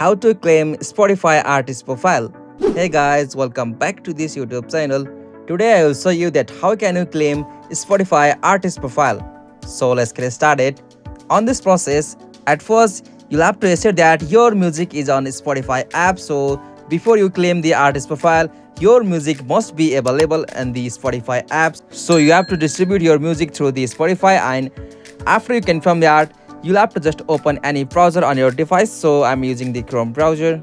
how to claim Spotify artist profile. Hey guys, welcome back to this YouTube channel. Today I will show you that how can you claim Spotify artist profile. So let's get started. On this process, at first you'll have to ensure that your music is on Spotify app. So before you claim the artist profile, your music must be available in the Spotify apps. So you have to distribute your music through the Spotify, and after you confirm that, you'll have to just open any browser on your device. So I'm using the Chrome browser.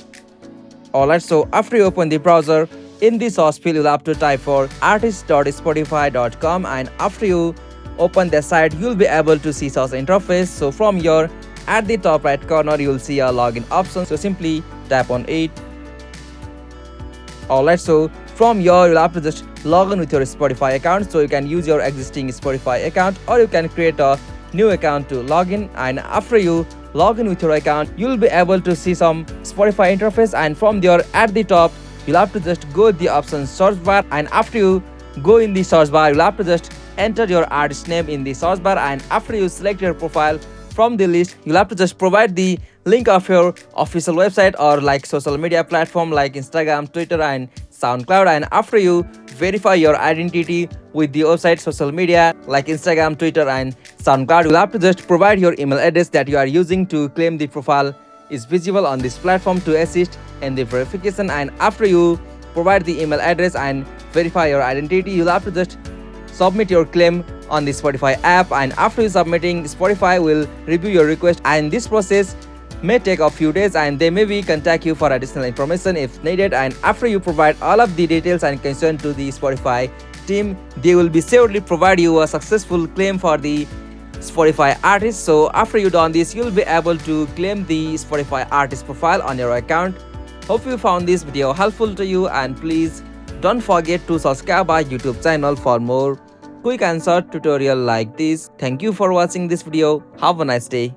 Alright, so after you open the browser, in the search field you'll have to type for artist.spotify.com, and after you open the site, you'll be able to see search interface. So from here, at the top right corner, you'll see a login option. So simply tap on it. Alright, so from here you'll have to just log in with your Spotify account. So you can use your existing Spotify account, or you can create a new account to log in. And after you log in with your account, you'll be able to see some Spotify interface, and from there at the top you'll have to just go the option search bar, and after you go in the search bar, you'll have to just enter your artist name in the search bar, and after you select your profile from the list, you'll have to just provide the link of your official website or like social media platform like Instagram, Twitter and SoundCloud. And after you verify your identity with the website, social media like Instagram, Twitter and SoundCloud, you'll have to just provide your email address that you are using to claim the profile is visible on this platform to assist in the verification. And after you provide the email address and verify your identity, you'll have to just submit your claim on the Spotify app, and after you submitting, Spotify will review your request, and this process may take a few days, and they may contact you for additional information if needed. And after you provide all of the details and consent to the Spotify team, they will be surely provide you a successful claim for the Spotify artist. So after you done this, you'll be able to claim the Spotify artist profile on your account. Hope you found this video helpful to you, and please don't forget to subscribe our YouTube channel for more quick and short tutorial like this. Thank you for watching this video. Have a nice day.